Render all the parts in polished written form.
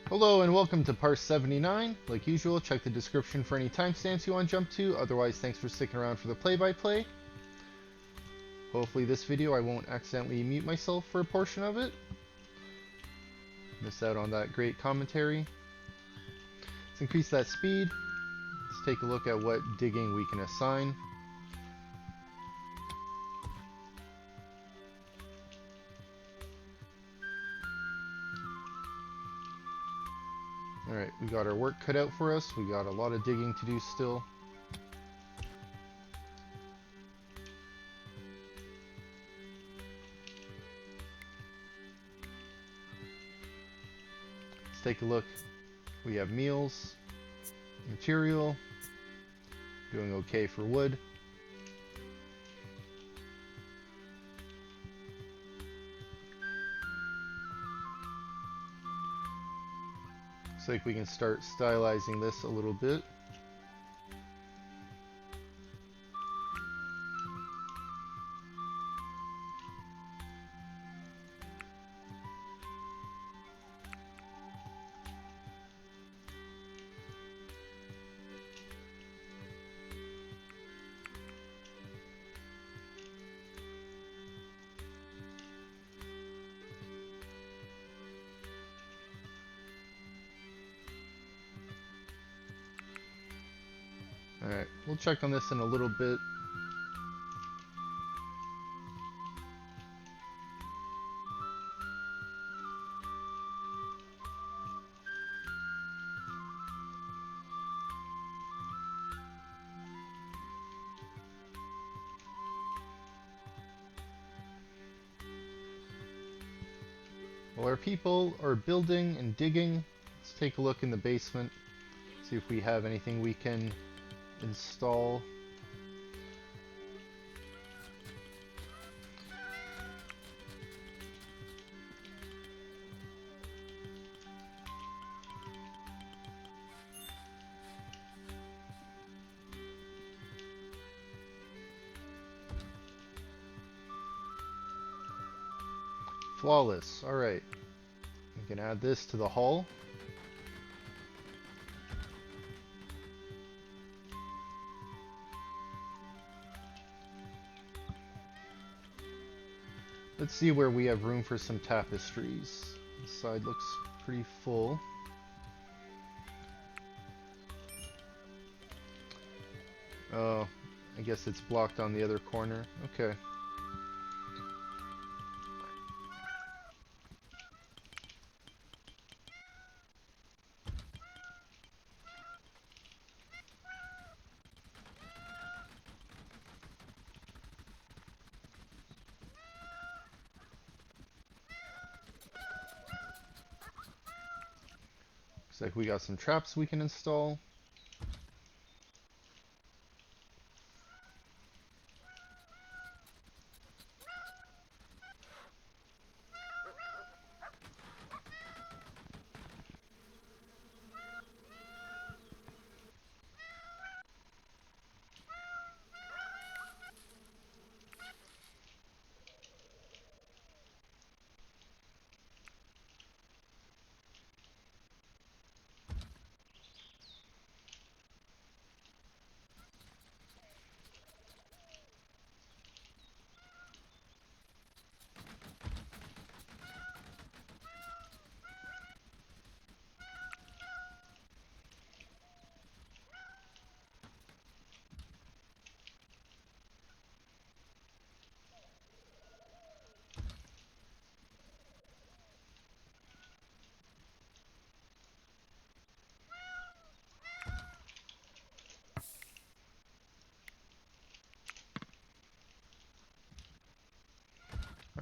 Hello and welcome to part 79. Like usual, check the description for any timestamps you want to jump to. Otherwise, thanks for sticking around for the play-by-play. Hopefully this video I won't accidentally mute myself for a portion of it. Miss out on that great commentary. Let's increase that speed. Let's take a look at what digging we can assign. Alright, we got our work cut out for us. We got a lot of digging to do still. Let's take a look. We have meals, material, doing okay for wood. Looks like we can start stylizing this a little bit. Alright, we'll check on this in a little bit. While our people are building and digging, let's take a look in the basement, see if we have anything we can install. Flawless. Alright. We can add this to the hull. Let's see where we have room for some tapestries. This side looks pretty full. Oh, I guess it's blocked on the other corner. Okay. Looks like we got some traps we can install.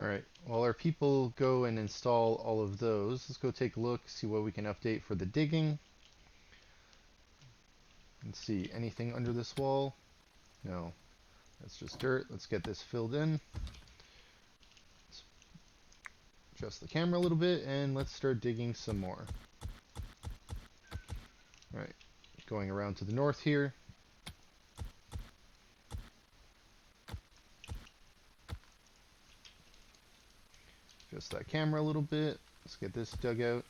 Alright, while our people go and install all of those, let's go take a look, see what we can update for the digging. Let's see, anything under this wall? No, that's just dirt. Let's get this filled in. Let's adjust the camera a little bit and let's start digging some more. Alright, going around to the north here. Adjust that camera a little bit. Let's get this dug out.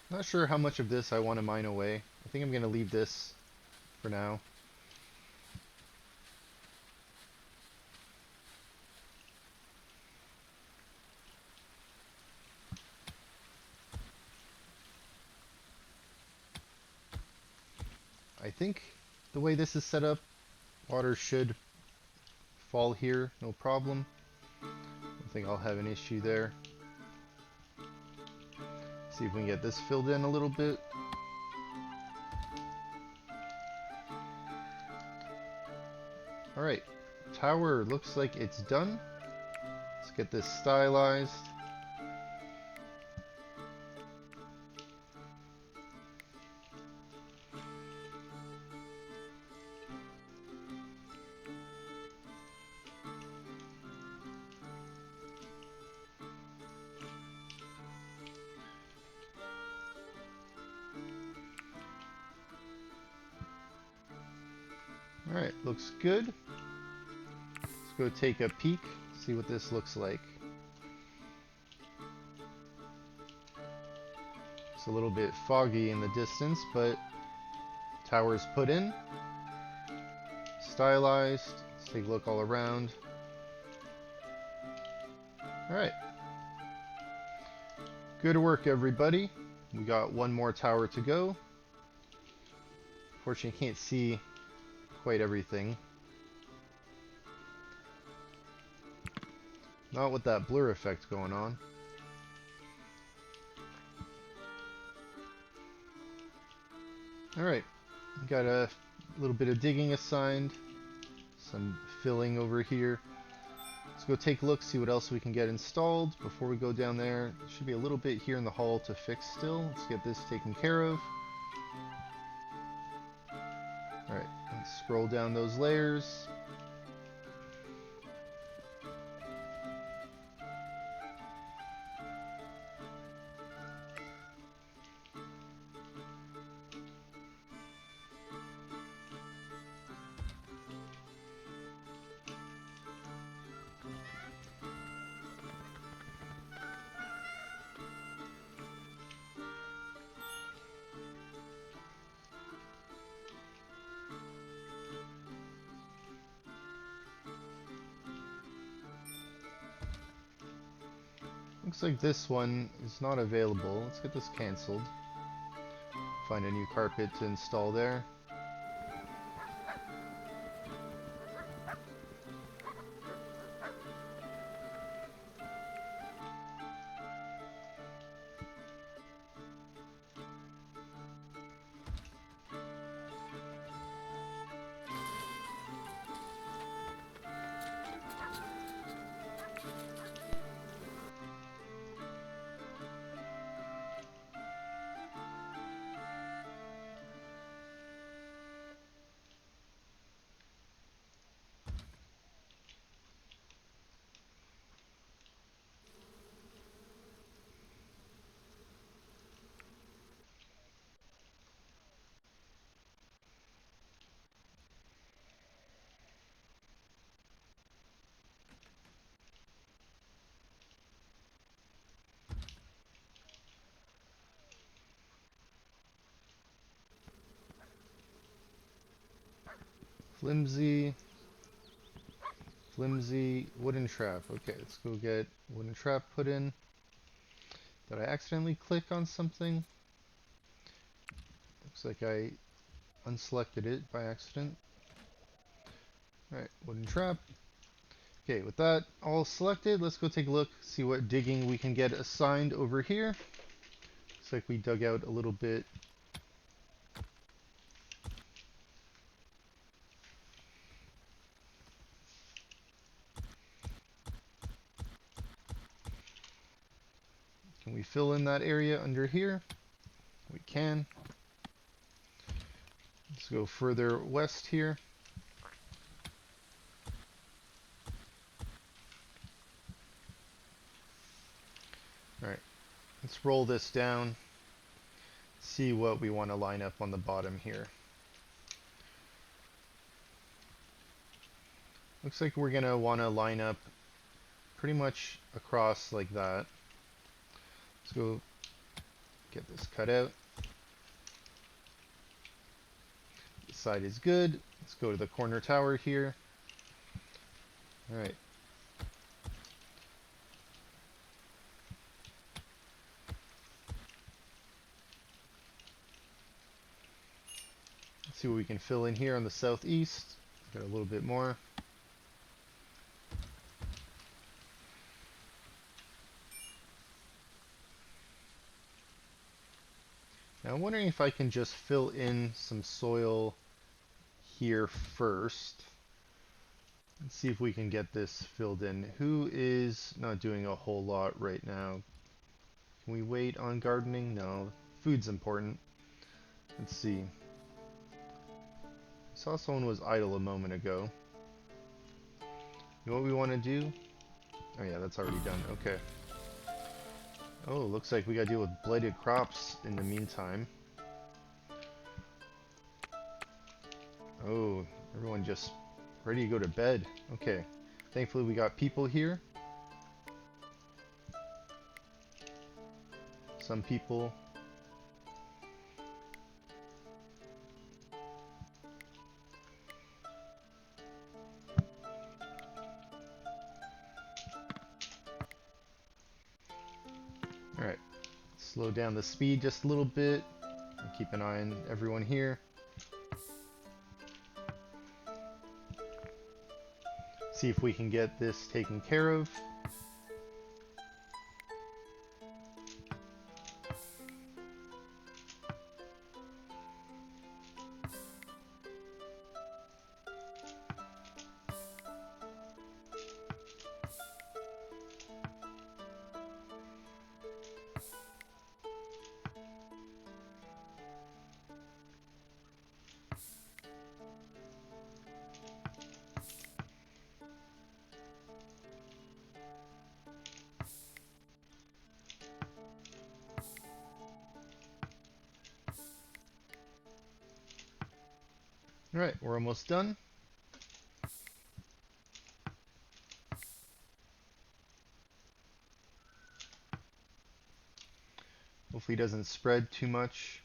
Not sure how much of this I want to mine away. I think I'm going to leave this for now. I think the way this is set up, water should fall here, no problem. I don't think I'll have an issue there. See if we can get this filled in a little bit. Alright, tower looks like it's done. Let's get this stylized. Alright, looks good. Let's go take a peek, see what this looks like. It's a little bit foggy in the distance, but tower's put in. Stylized. Let's take a look all around. Alright. Good work, everybody. We got one more tower to go. Unfortunately, can't see quite everything. Not with that blur effect going on. Alright, got a little bit of digging assigned, some filling over here. Let's go take a look, see what else we can get installed before we go down there. There should be a little bit here in the hall to fix still. Let's get this taken care of. Alright, let's scroll down those layers. Looks like this one is not available. Let's get this cancelled. Find a new carpet to install there. Flimsy, wooden trap. Okay, let's go get wooden trap put in. Did I accidentally click on something? Looks like I unselected it by accident. Alright, wooden trap. Okay, with that all selected, let's go take a look, see what digging we can get assigned over here. Looks like we dug out a little bit. Can we fill in that area under here? We can. Let's go further west here. Alright, let's roll this down, see what we want to line up on the bottom here. Looks like we're going to want to line up pretty much across like that. Let's go Get this cut out. This side is good. Let's go to the corner tower here. Alright. Let's see what we can fill in here on the southeast. Got a little bit more. Now I'm wondering if I can just fill in some soil here first. Let's see if we can get this filled in. Who is not doing a whole lot right now? Can we wait on gardening? No. Food's important. Let's see. I saw someone was idle a moment ago. You know what we want to do? Oh yeah, that's already done. Okay. Oh, looks like we gotta deal with blighted crops in the meantime. Oh, everyone just ready to go to bed. Okay. Thankfully we got people here. Some people. Alright. Slow down the speed just a little bit. And keep an eye on everyone here. See if we can get this taken care of. Alright, we're almost done. Hopefully it doesn't spread too much.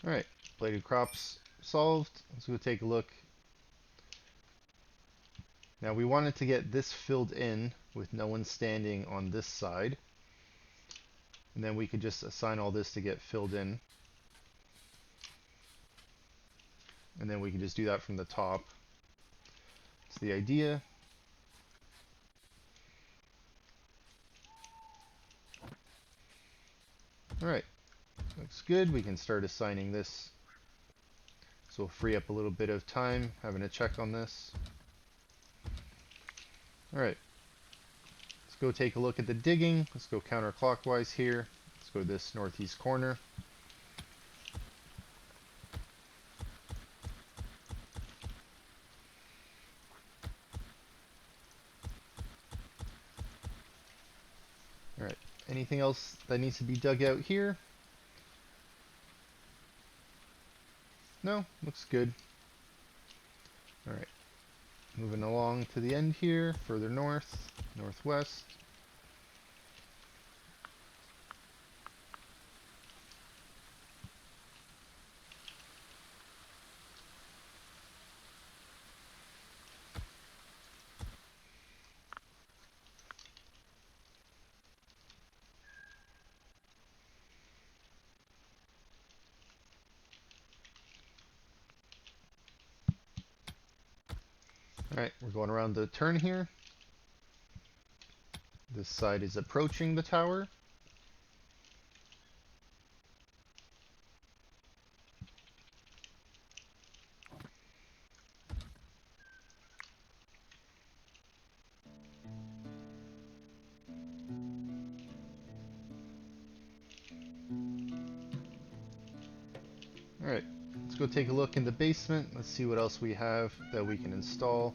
Alright, blighted crops solved. Let's go take a look. Now we wanted to get this filled in with no one standing on this side. And then we could just assign all this to get filled in. And then we can just do that from the top. That's the idea. Alright, looks good. We can start assigning this. So we'll free up a little bit of time having to check on this. Alright, let's go take a look at the digging. Let's go counterclockwise here. Let's go to this northeast corner. Alright, anything else that needs to be dug out here? No, looks good. Alright, moving along to the end here, further north, northwest. Alright, we're going around the turn here. This side is approaching the tower. Alright, let's go take a look in the basement. Let's see what else we have that we can install.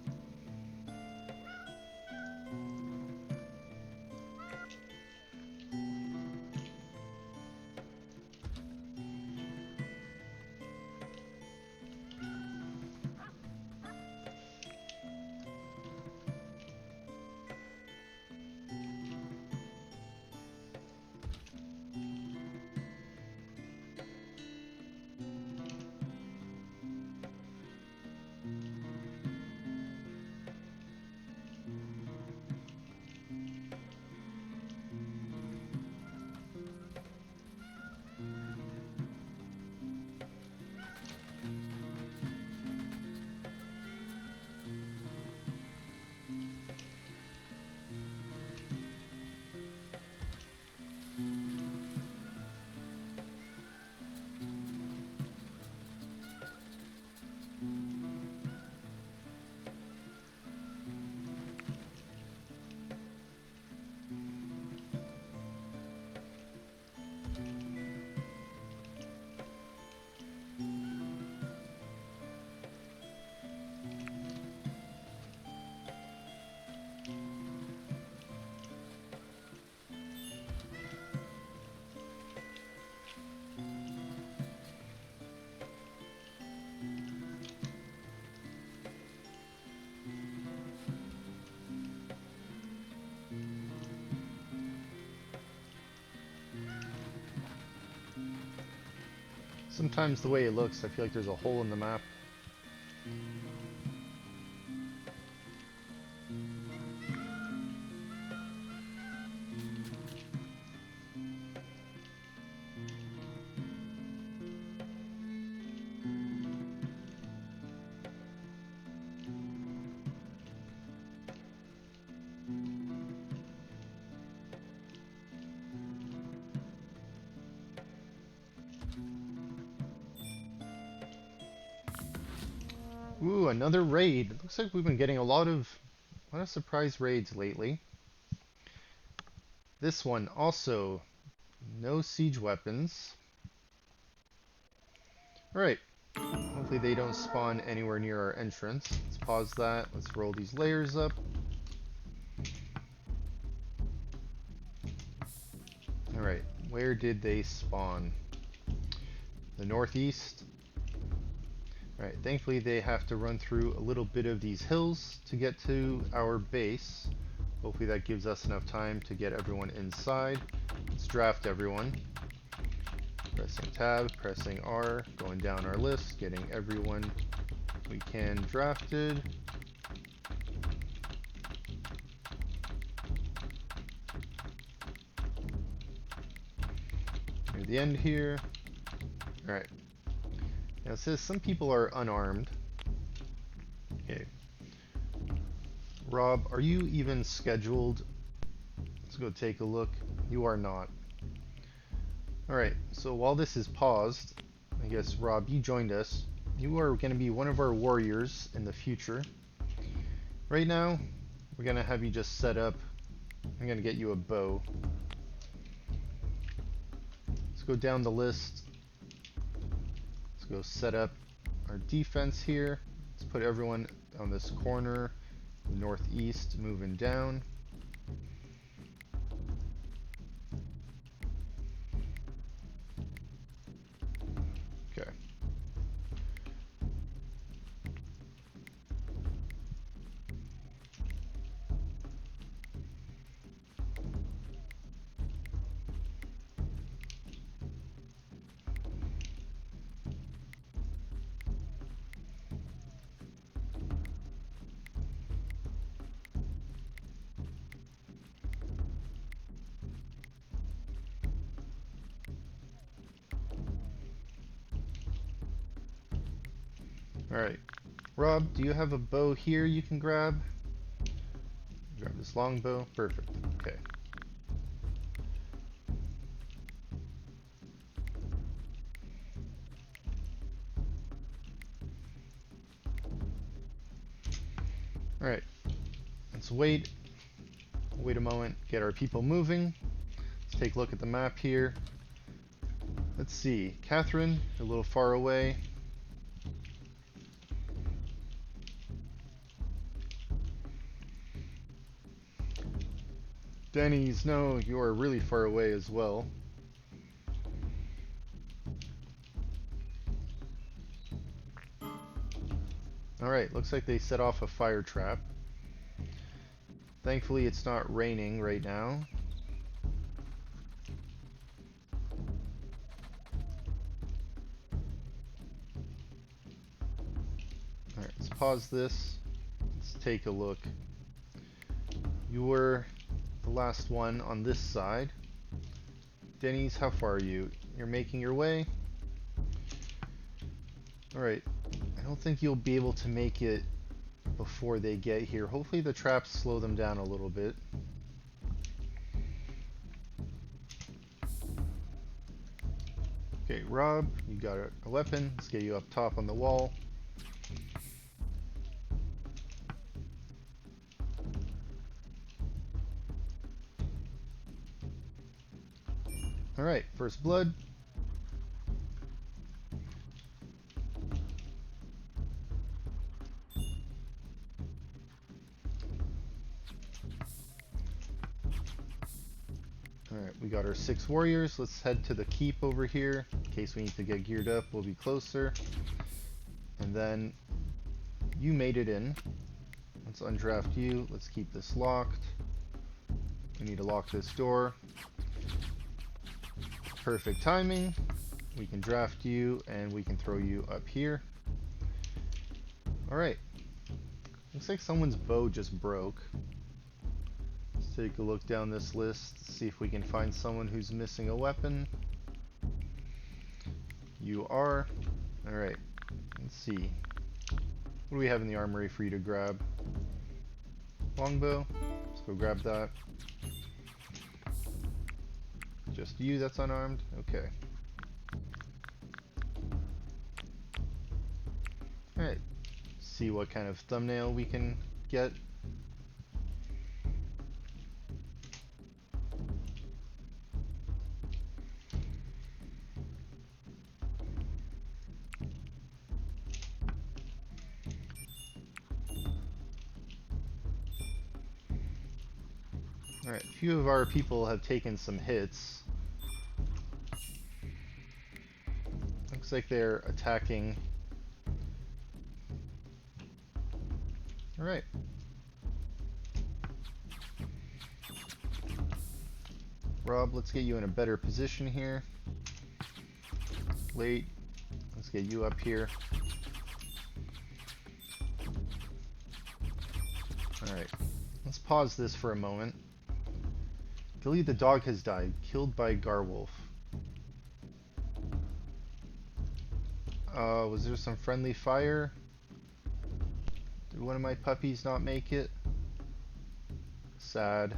Sometimes the way it looks, I feel like there's a hole in the map. Ooh, another raid. It looks like we've been getting a lot of surprise raids lately. This one also, no siege weapons. Alright, hopefully they don't spawn anywhere near our entrance. Let's pause that. Let's roll these layers up. Alright, where did they spawn? The northeast. Alright, thankfully they have to run through a little bit of these hills to get to our base. Hopefully that gives us enough time to get everyone inside. Let's draft everyone. Pressing tab, pressing R, going down our list, getting everyone we can drafted. Near the end here. Alright. Now it says some people are unarmed. Okay. Rob, are you even scheduled? Let's go take a look. You are not. Alright, so while this is paused, I guess, Rob, you joined us. You are going to be one of our warriors in the future. Right now, we're going to have you just set up. I'm going to get you a bow. Let's go down the list. Let's go set up our defense here. Let's put everyone on this corner, northeast, moving down. Okay. Alright. Rob, do you have a bow here you can grab? Grab this long bow. Perfect. Okay. Alright. Let's wait. Wait a moment. Get our people moving. Let's take a look at the map here. Let's see. Catherine, a little far away. Denny's, no, you are really far away as well. Alright, looks like they set off a fire trap. Thankfully it's not raining right now. Alright, let's pause this. Let's take a look. You were the last one on this side. Denny's, how far are you? You're making your way? Alright, I don't think you'll be able to make it before they get here. Hopefully the traps slow them down a little bit. Okay, Rob, you got a weapon. Let's get you up top on the wall. Alright, first blood. Alright, we got our 6 warriors. Let's head to the keep over here. In case we need to get geared up, we'll be closer. And then you made it in. Let's undraft you. Let's keep this locked. We need to lock this door. Perfect timing. We can draft you, and we can throw you up here. Alright. Looks like someone's bow just broke. Let's take a look down this list, see if we can find someone who's missing a weapon. You are. Alright. Let's see. What do we have in the armory for you to grab? Longbow. Let's go grab that. Just you that's unarmed? Okay. Alright. See what kind of thumbnail we can get. Alright, a few of our people have taken some hits. Looks like they're attacking. Alright. Rob, let's get you in a better position here. Late, let's get you up here. Alright, let's pause this for a moment. Gilly the dog has died, killed by Garwolf. Was there some friendly fire? Did one of my puppies not make it? Sad.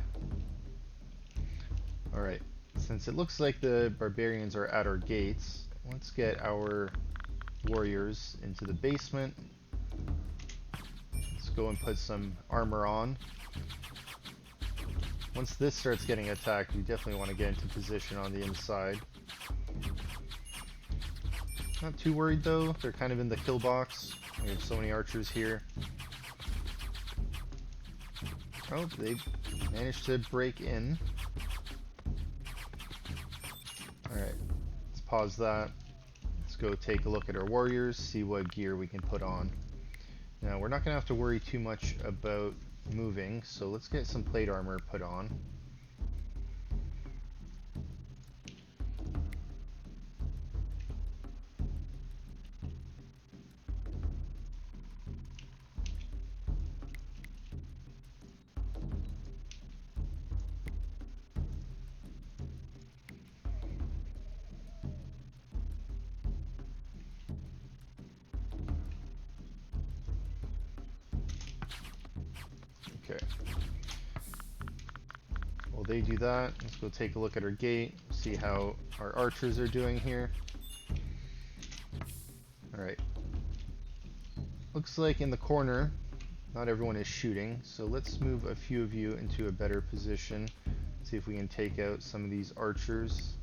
Alright, since it looks like the barbarians are at our gates, let's get our warriors into the basement. Let's go and put some armor on. Once this starts getting attacked, we definitely want to get into position on the inside. Not too worried though, they're kind of in the kill box. We have so many archers here. Oh, they managed to break in. Alright, let's pause that. Let's go take a look at our warriors, see what gear we can put on. Now, we're not going to have to worry too much about moving, so let's get some plate armor put on. Okay. While they do that, let's go take a look at our gate, see how our archers are doing here. Alright. Looks like in the corner, not everyone is shooting, so let's move a few of you into a better position. See if we can take out some of these archers.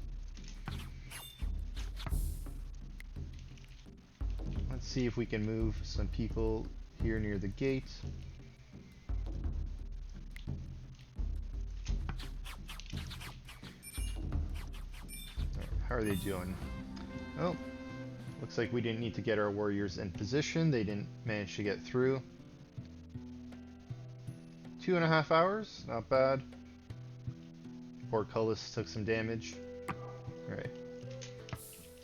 Let's see if we can move some people here near the gate. How are they doing? Oh, looks like we didn't need to get our warriors in position. They didn't manage to get through. 2.5 hours, not bad. Portcullis took some damage. Alright.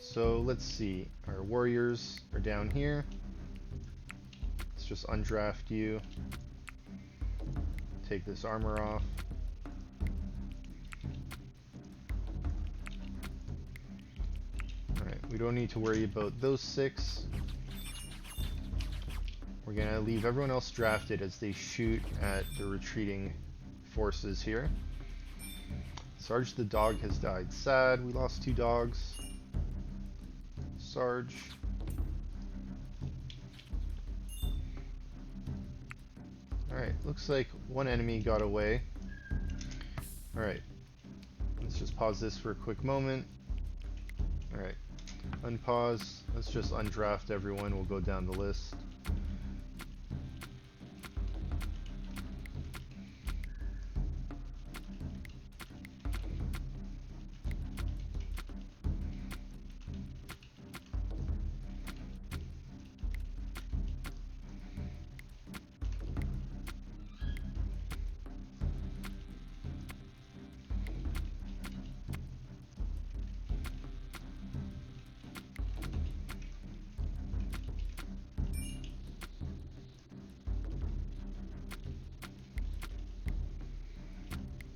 So let's see. Our warriors are down here. Let's just undraft you. Take this armor off. We don't need to worry about those 6. We're going to leave everyone else drafted as they shoot at the retreating forces here. Sarge the dog has died. Sad, we lost 2 dogs. Sarge. Alright, looks like one enemy got away. Alright, let's just pause this for a quick moment. Alright. Unpause. Let's just undraft everyone. We'll go down the list.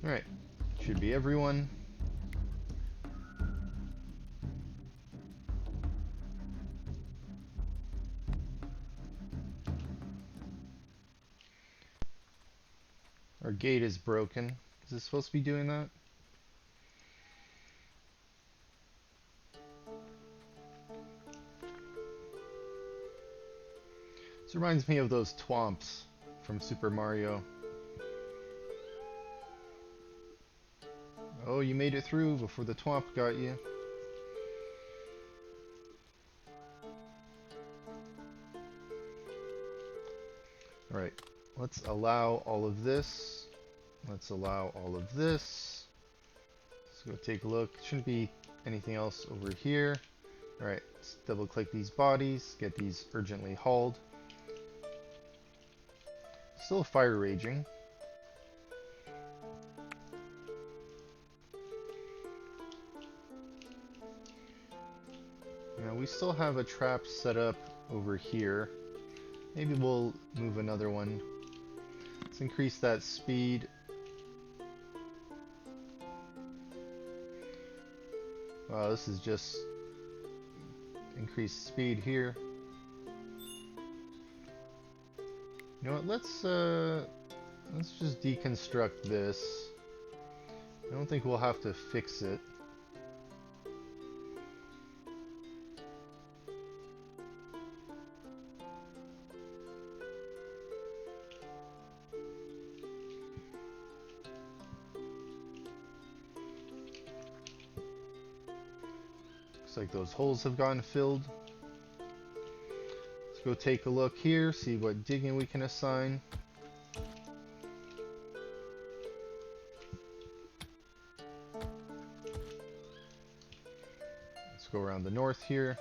Alright, should be everyone. Our gate is broken. Is it supposed to be doing that? This reminds me of those twomps from Super Mario. Oh, you made it through before the twomp got you. Alright, let's allow all of this. Let's allow all of this. Let's go take a look. Shouldn't be anything else over here. Alright, let's double click these bodies, get these urgently hauled. Still fire raging. Now we still have a trap set up over here. Maybe we'll move another one. Let's increase that speed. Wow, this is just increased speed here. You know what? Let's just deconstruct this. I don't think we'll have to fix it. Looks like those holes have gotten filled. Let's go take a look here, see what digging we can assign. Let's go around the north here.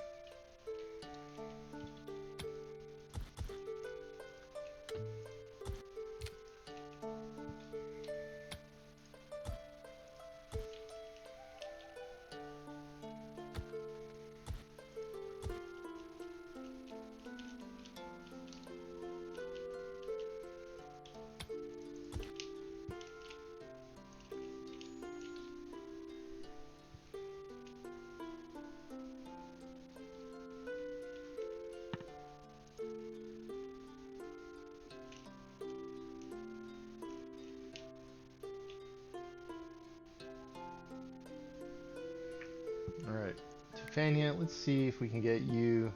Alright, Tefania, let's see if we can get you...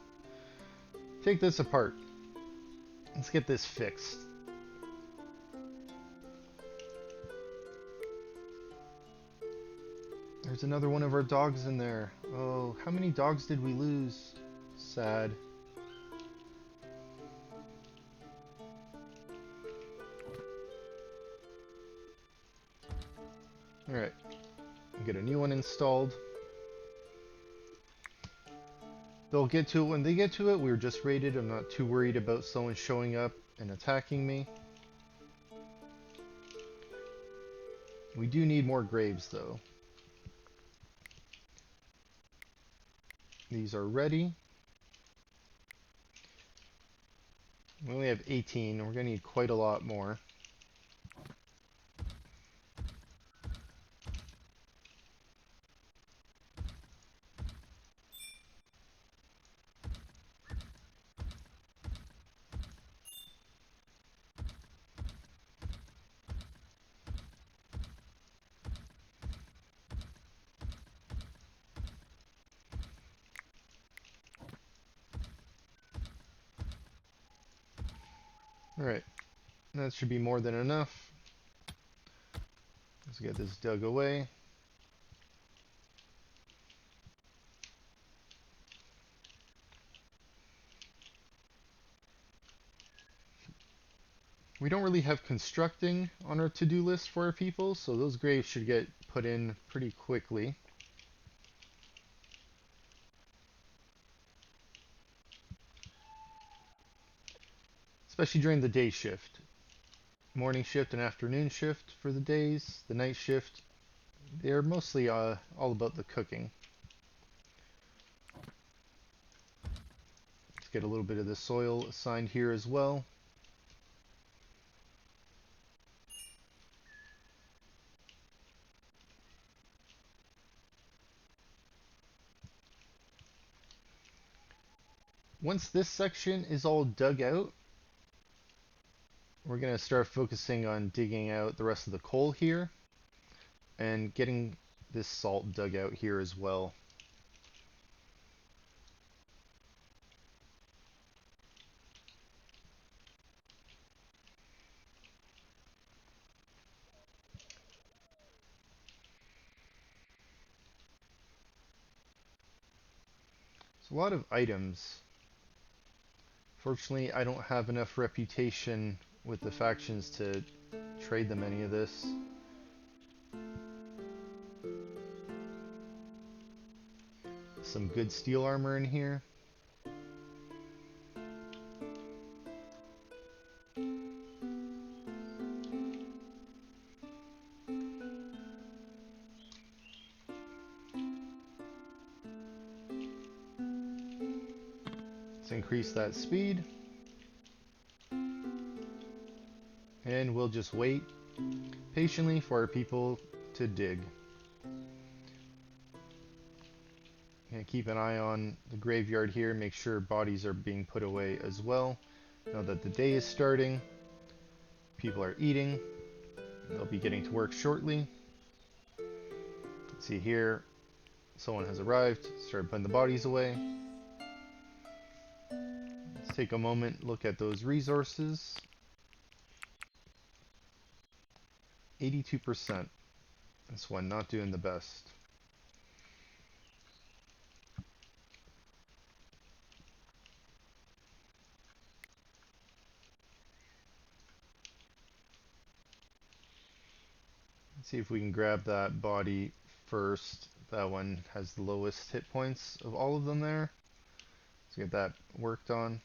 Take this apart. Let's get this fixed. There's another one of our dogs in there. Oh, how many dogs did we lose? Sad. Alright, get a new one installed. They'll get to it when they get to it. We're just raided. I'm not too worried about someone showing up and attacking me. We do need more graves though. These are ready. We only have 18. We're going to need quite a lot more. Alright, that should be more than enough. Let's get this dug away. We don't really have constructing on our to-do list for our people, so those graves should get put in pretty quickly. Especially during the day shift. Morning shift and afternoon shift for the days. The night shift, they're mostly all about the cooking. Let's get a little bit of the soil assigned here as well. Once this section is all dug out, we're going to start focusing on digging out the rest of the coal here and getting this salt dug out here as well. It's a lot of items. Fortunately, I don't have enough reputation with the factions to trade them any of this. Some good steel armor in here. Let's increase that speed. And we'll just wait patiently for our people to dig. And keep an eye on the graveyard here, make sure bodies are being put away as well. Now that the day is starting, people are eating, they'll be getting to work shortly. See here, someone has arrived, start putting the bodies away. Let's take a moment, look at those resources. 82%. This one not doing the best. Let's see if we can grab that body first. That one has the lowest hit points of all of them there. Let's get that worked on.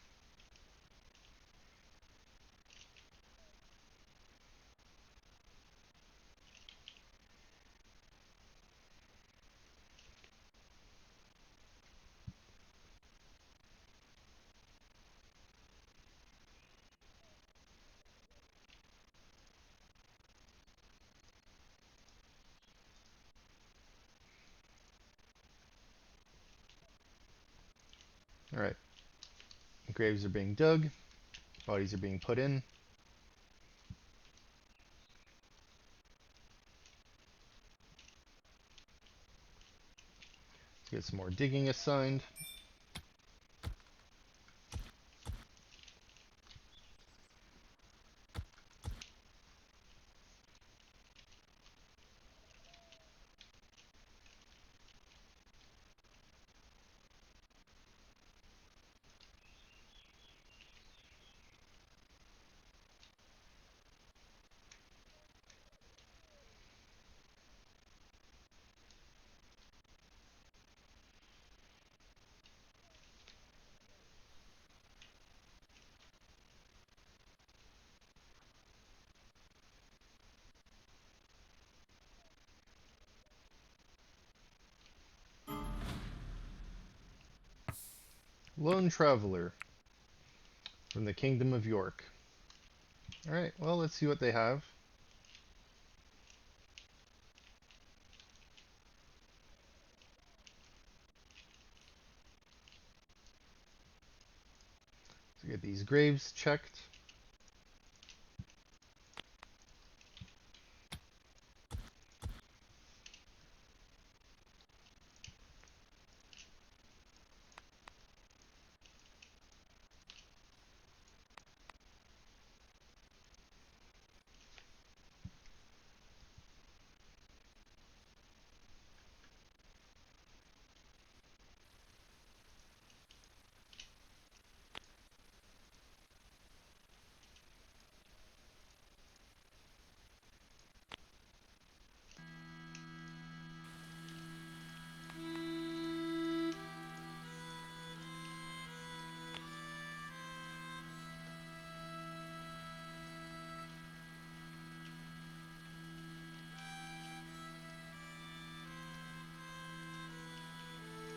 Alright. Graves are being dug. Bodies are being put in. Let's get some more digging assigned. Lone Traveler from the Kingdom of York. Alright, well, let's see what they have. Let's get these graves checked.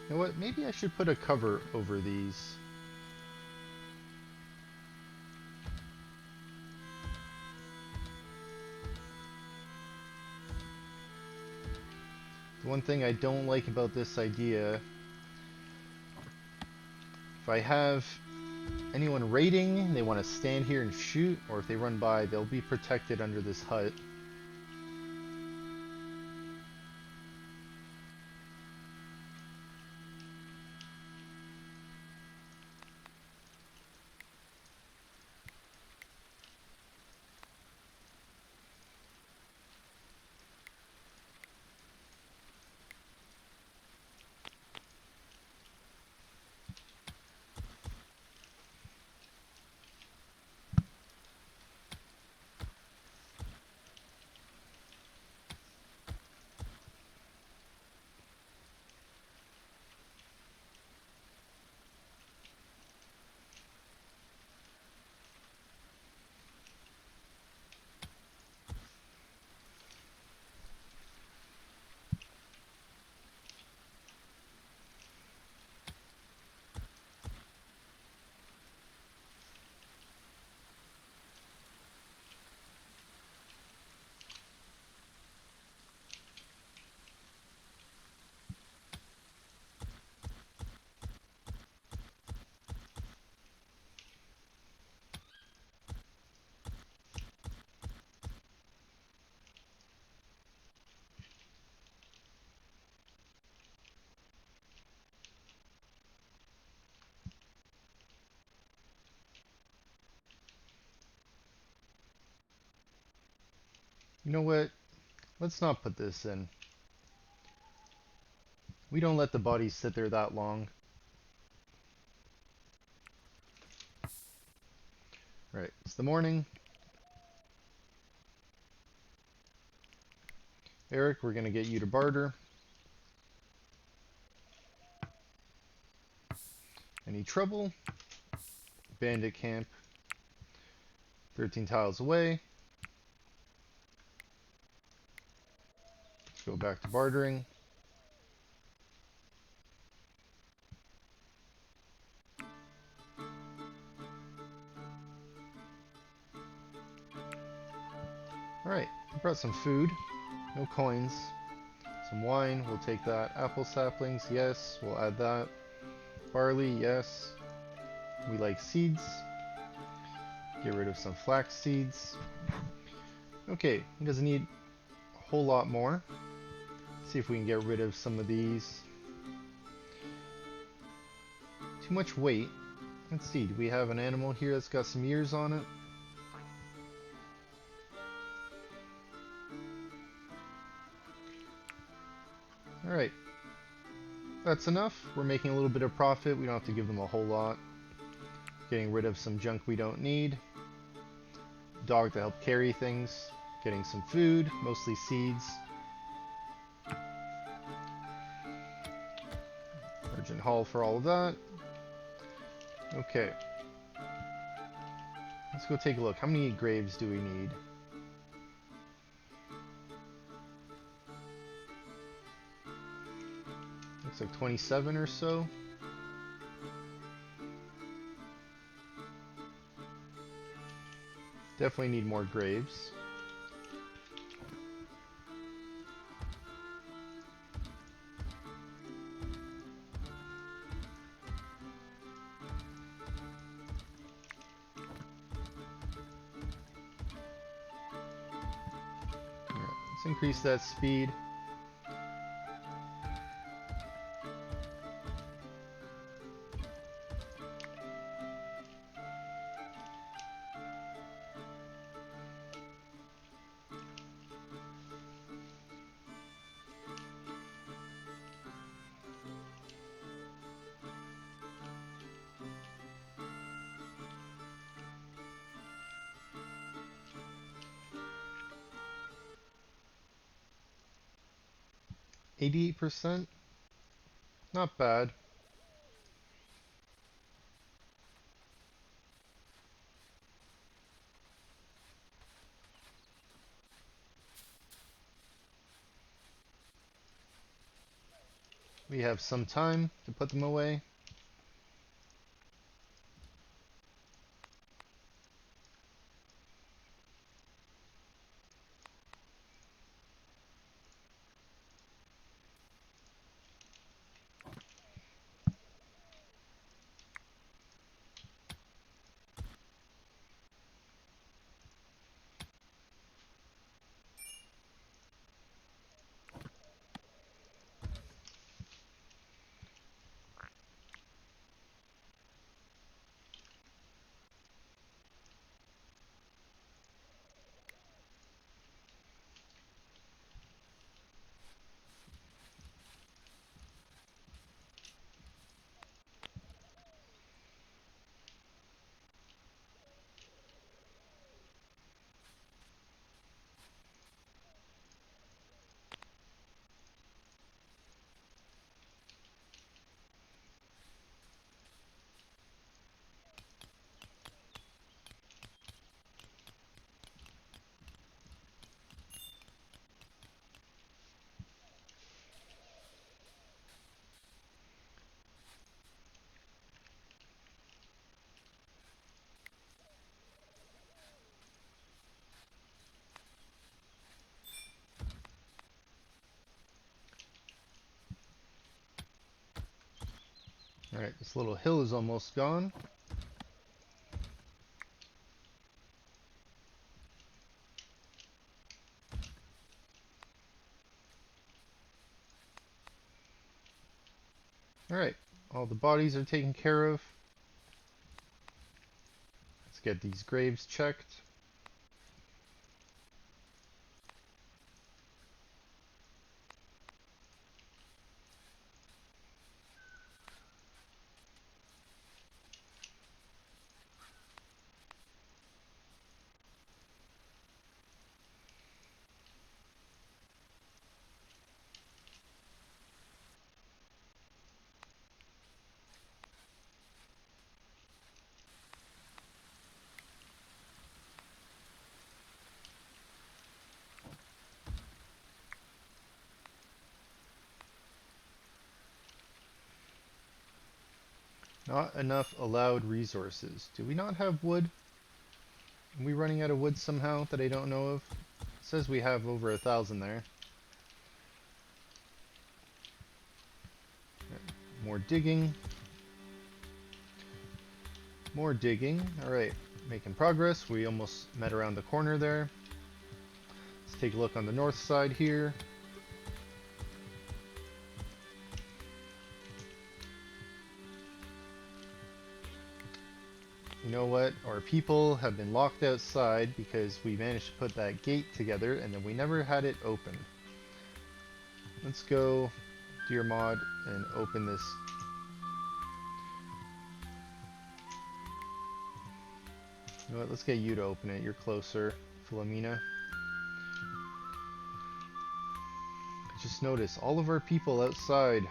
You know what? Maybe I should put a cover over these. The one thing I don't like about this idea, if I have anyone raiding, they want to stand here and shoot, or if they run by, they'll be protected under this hut. You know what? Let's not put this in. We don't let the bodies sit there that long. Right, it's the morning. Eric, we're gonna get you to barter. Any trouble? Bandit camp. 13 tiles away. Let's go back to bartering. Alright, brought some food. No coins. Some wine, we'll take that. Apple saplings, yes, we'll add that. Barley, yes. We like seeds. Get rid of some flax seeds. Okay, he doesn't need a whole lot more. See if we can get rid of some of these. Too much weight. Let's see, do we have an animal here that's got some ears on it? Alright. That's enough. We're making a little bit of profit. We don't have to give them a whole lot. Getting rid of some junk we don't need. Dog to help carry things. Getting some food, mostly seeds. Urgent haul for all of that. Okay. Let's go take a look. How many graves do we need? Looks like 27 or so. Definitely need more graves. Alright, let's increase that speed. %, not bad. We have some time to put them away. Alright, this little hill is almost gone. Alright, all the bodies are taken care of. Let's get these graves checked. Not enough allowed resources. Do we not have wood? Are we running out of wood somehow that I don't know of? It says we have over 1,000 there. More digging. More digging. Alright, making progress. We almost met around the corner there. Let's take a look on the north side here. You know what? Our people have been locked outside because we managed to put that gate together and then we never had it open. Let's go, dear mod, and open this. You know what? Let's get you to open it. You're closer, Philomena. Just notice all of our people outside.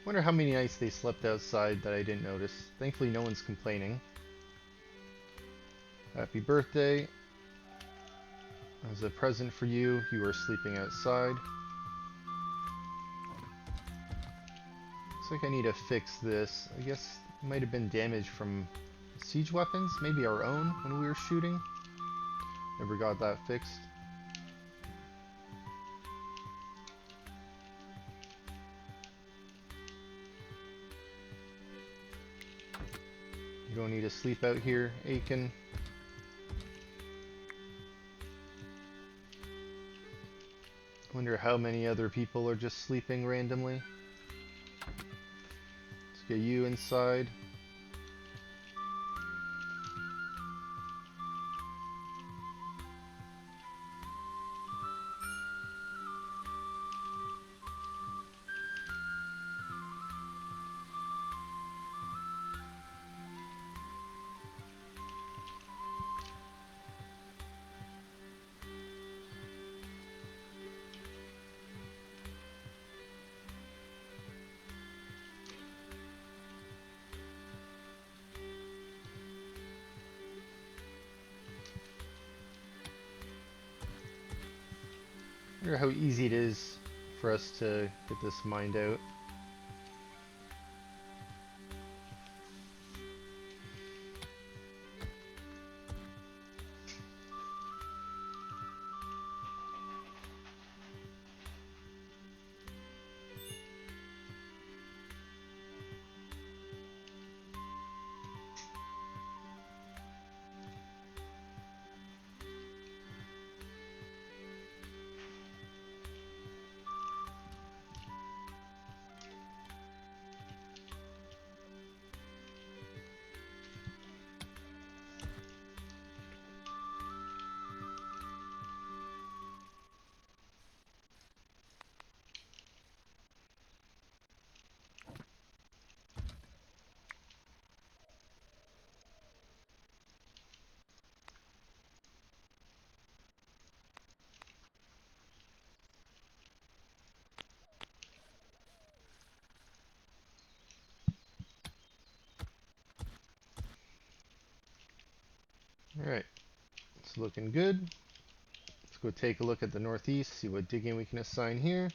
Wonder how many nights they slept outside that I didn't notice. Thankfully no one's complaining. Happy birthday. As a present for you, you are sleeping outside. Looks like I need to fix this. I guess it might have been damage from siege weapons, maybe our own when we were shooting. Never got that fixed. You don't need to sleep out here, Aiken. Wonder how many other people are just sleeping randomly. Let's get you inside. I wonder how easy it is for us to get this mined out. Alright, it's looking good. Let's go take a look at the northeast, see what digging we can assign here.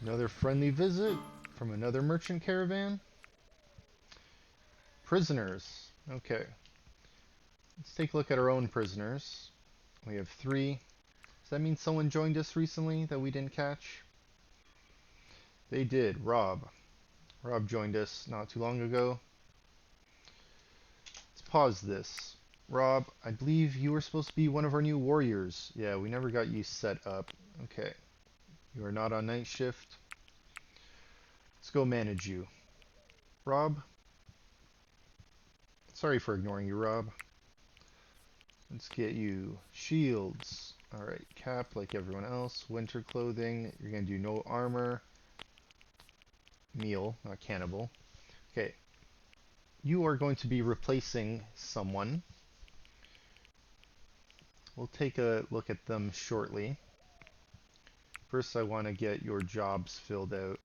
Another friendly visit from another merchant caravan. Prisoners. Okay. Let's take a look at our own prisoners. We have 3. Does that mean someone joined us recently that we didn't catch? They did. Rob. Rob joined us not too long ago. Let's pause this. Rob, I believe you were supposed to be one of our new warriors. Yeah, we never got you set up. Okay. You are not on night shift. Let's go manage you. Rob. Sorry for ignoring you, Rob. Let's get you shields. Alright, cap like everyone else. Winter clothing. You're going to do no armor. Meal, not cannibal. Okay. You are going to be replacing someone. We'll take a look at them shortly. First, I want to get your jobs filled out.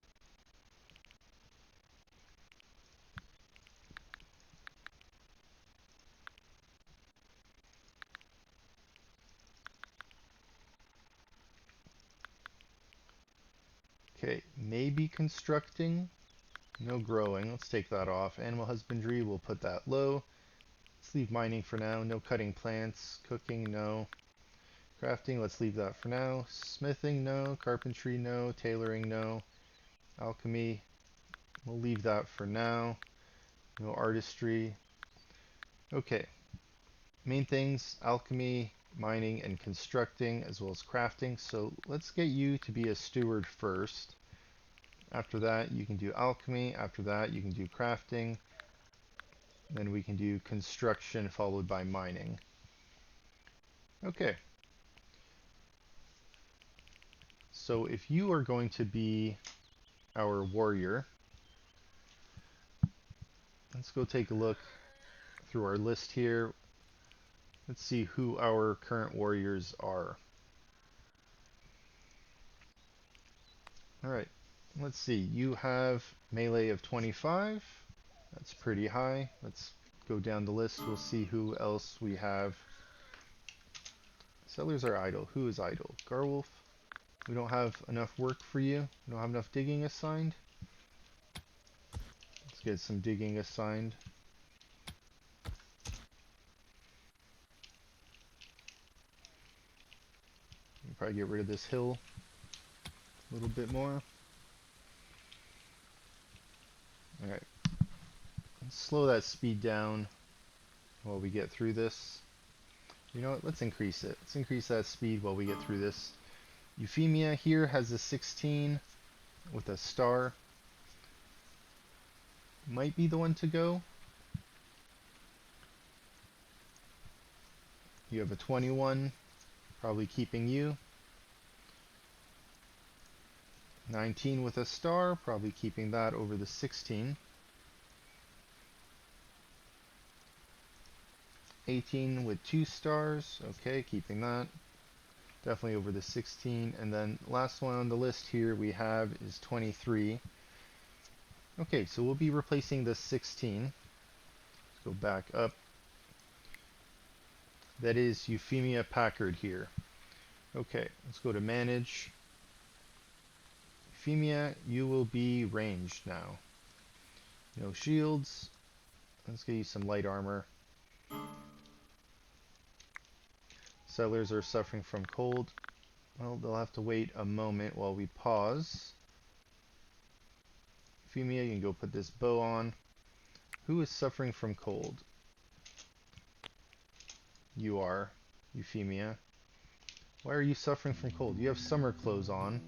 Okay, maybe constructing. No growing. Let's take that off. Animal husbandry, we'll put that low. Let's leave mining for now. No cutting plants. Cooking, no. Crafting, let's leave that for now. Smithing, no. Carpentry, no. Tailoring, no. Alchemy, we'll leave that for now. No artistry. Okay. Main things, alchemy, mining, and constructing, as well as crafting. So let's get you to be a steward first. After that, you can do alchemy. After that, you can do crafting. Then we can do construction, followed by mining. Okay. So if you are going to be our warrior, let's go take a look through our list here. Let's see who our current warriors are. Alright, let's see. You have melee of 25. That's pretty high. Let's go down the list. We'll see who else we have. Settlers are idle. Who is idle? Garwolf. We don't have enough work for you. We don't have enough digging assigned. Let's get some digging assigned. We'll probably get rid of this hill a little bit more. Alright. Let's slow that speed down while we get through this. You know what? Let's increase it. Let's increase that speed while we get through this. Euphemia here has a 16 with a star. Might be the one to go. You have a 21, probably keeping you. 19 with a star, probably keeping that over the 16. 18 with 2 stars, okay, keeping that. Definitely over the 16. And then last one on the list here we have is 23. Okay, so we'll be replacing the 16. Let's go back up. That is Euphemia Packard here. Okay, let's go to manage. Euphemia, you will be ranged now. No shields. Let's get you some light armor. Settlers are suffering from cold. Well, they'll have to wait a moment while we pause. Euphemia, you can go put this bow on. Who is suffering from cold? You are, Euphemia. Why are you suffering from cold? You have summer clothes on.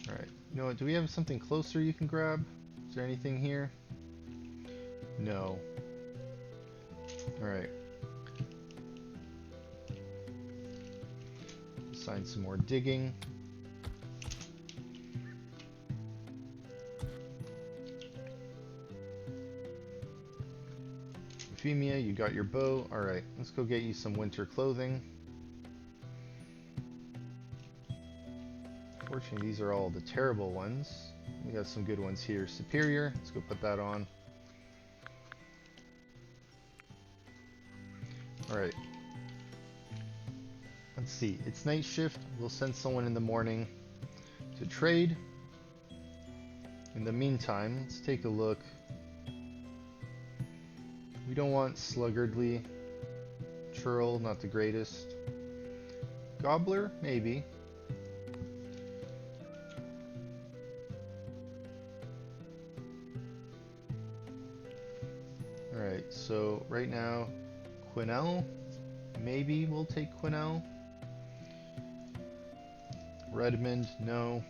Alright, you know what, do we have something closer you can grab? Is there anything here? No. Alright. Assign some more digging. Euphemia, you got your bow. Alright, let's go get you some winter clothing. Fortunately, these are all the terrible ones. We got some good ones here. Superior, let's go put that on. Alright. Let's see, it's night shift. We'll send someone in the morning to trade. In the meantime, let's take a look. We don't want sluggardly. Churl, not the greatest. Gobbler, maybe. Alright, so right now, Quinel. Maybe we'll take Quinel. Redmond, no.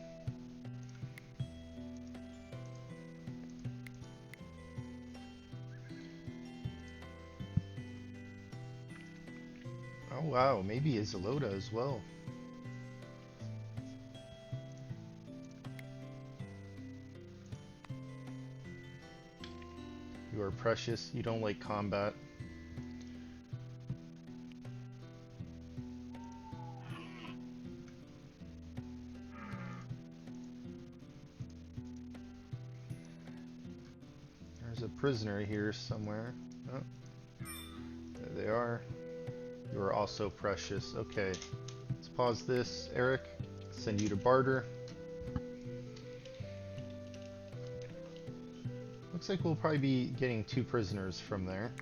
Oh wow, maybe Isolota as well. You are precious, you don't like combat. There's a prisoner here somewhere. Oh, there they are. You are also precious. Okay, let's pause this. Eric, send you to barter. Looks like we'll probably be getting 2 prisoners from there.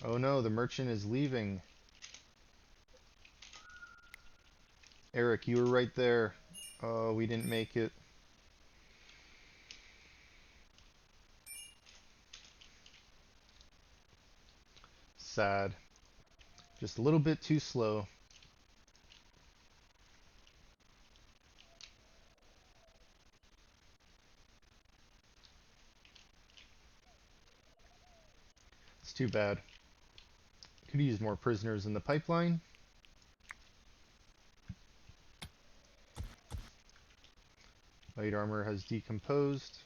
Oh no, the merchant is leaving. Eric, you were right there. Oh, we didn't make it. Sad. Just a little bit too slow. It's too bad. Could use more prisoners in the pipeline. Light armor has decomposed.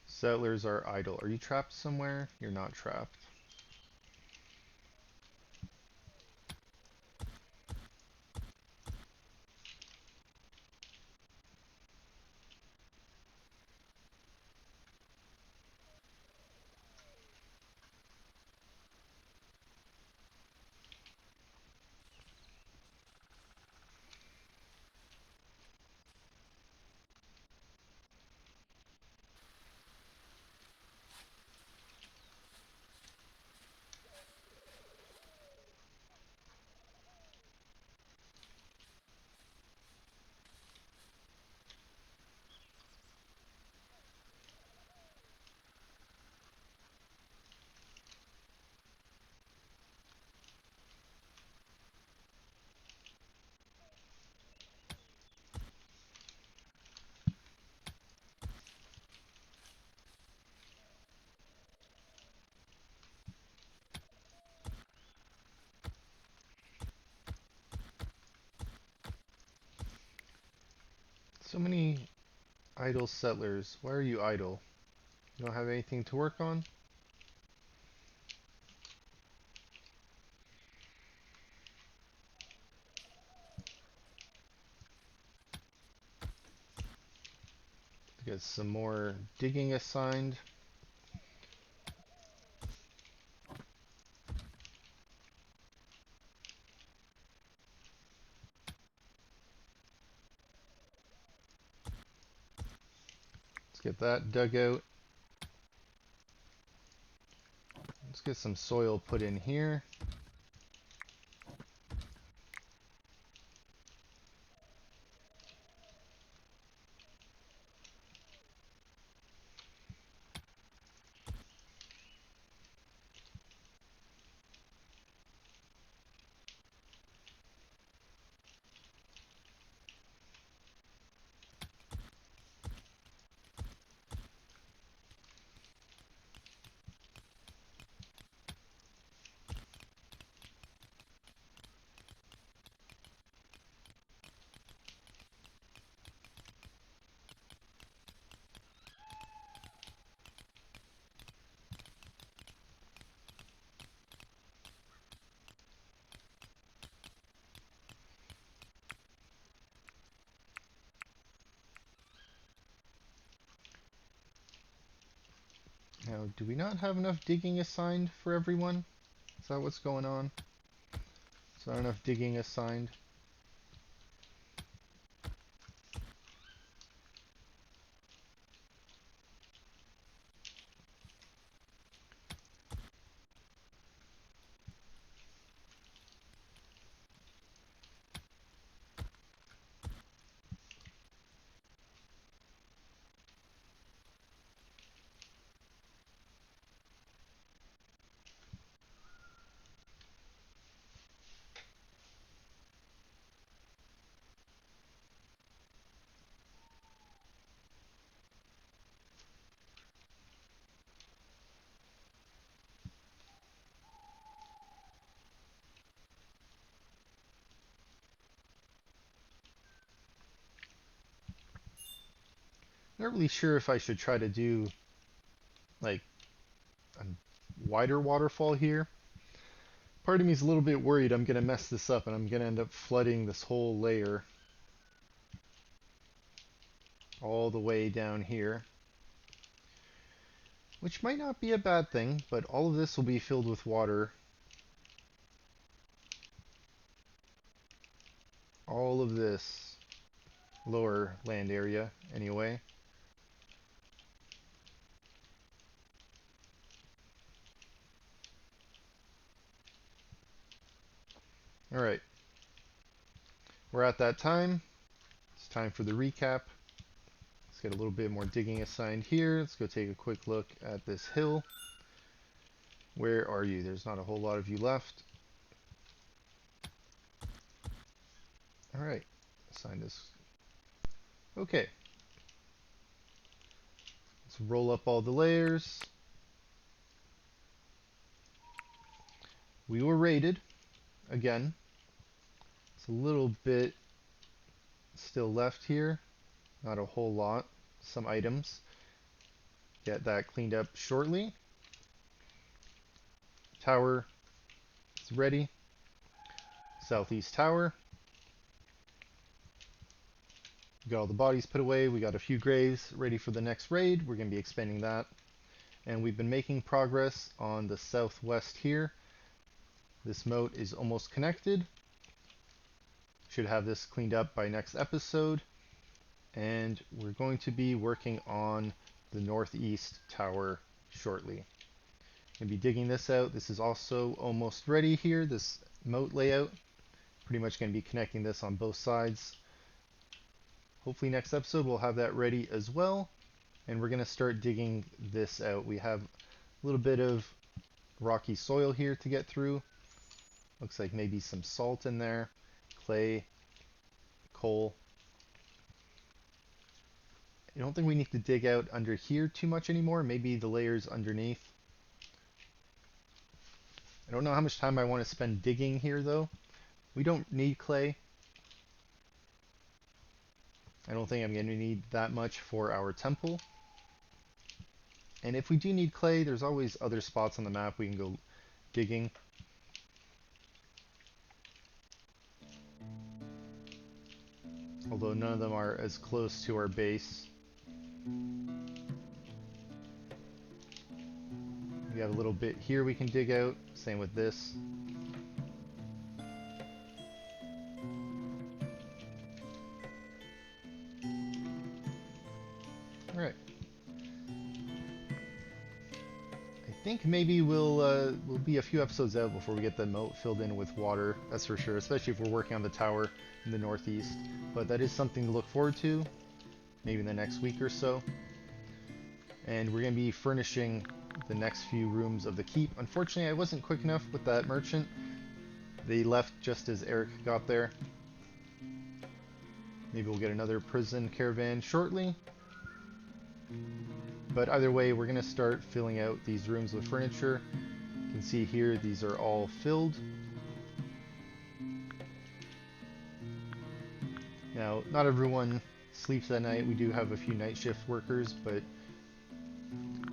Settlers are idle. Are you trapped somewhere? You're not trapped. So many idle settlers. Why are you idle? You don't have anything to work on? Get some more digging assigned. Let's get that dug out. Let's get some soil put in here. Now, do we not have enough digging assigned for everyone? Is that what's going on? Is not enough digging assigned? Not really sure if I should try to do like a wider waterfall here. Part of me is a little bit worried I'm going to mess this up and I'm going to end up flooding this whole layer all the way down here. Which might not be a bad thing, but all of this will be filled with water. All of this lower land area, anyway. Alright. We're at that time. It's time for the recap. Let's get a little bit more digging assigned here. Let's go take a quick look at this hill. Where are you? There's not a whole lot of you left. Alright. Assign this. Okay. Let's roll up all the layers. We were raided. Again. It's a little bit still left here. Not a whole lot. Some items. Get that cleaned up shortly. Tower is ready. Southeast tower. We got all the bodies put away. We got a few graves ready for the next raid. We're going to be expanding that. And we've been making progress on the southwest here. This moat is almost connected. Should have this cleaned up by next episode. And we're going to be working on the northeast tower shortly. Going to be digging this out. This is also almost ready here, this moat layout. Pretty much going to be connecting this on both sides. Hopefully next episode we'll have that ready as well. And we're going to start digging this out. We have a little bit of rocky soil here to get through. Looks like maybe some salt in there, clay, coal. I don't think we need to dig out under here too much anymore. Maybe the layers underneath. I don't know how much time I want to spend digging here though. We don't need clay. I don't think I'm going to need that much for our temple. And if we do need clay, there's always other spots on the map we can go digging. Although none of them are as close to our base. We have a little bit here we can dig out. Same with this. Alright. I think maybe we'll be a few episodes out before we get the moat filled in with water. That's for sure, especially if we're working on the tower in the northeast. But that is something to look forward to, maybe in the next week or so. And we're going to be furnishing the next few rooms of the keep. Unfortunately, I wasn't quick enough with that merchant. They left just as Eric got there. Maybe we'll get another prison caravan shortly. But either way, we're going to start filling out these rooms with furniture. You can see here, these are all filled. Now, not everyone sleeps at night. We do have a few night shift workers, but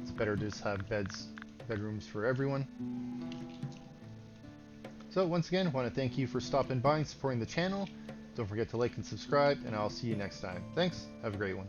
it's better to just have bedrooms for everyone. So once again, I want to thank you for stopping by and supporting the channel. Don't forget to like and subscribe, and I'll see you next time. Thanks. Have a great one.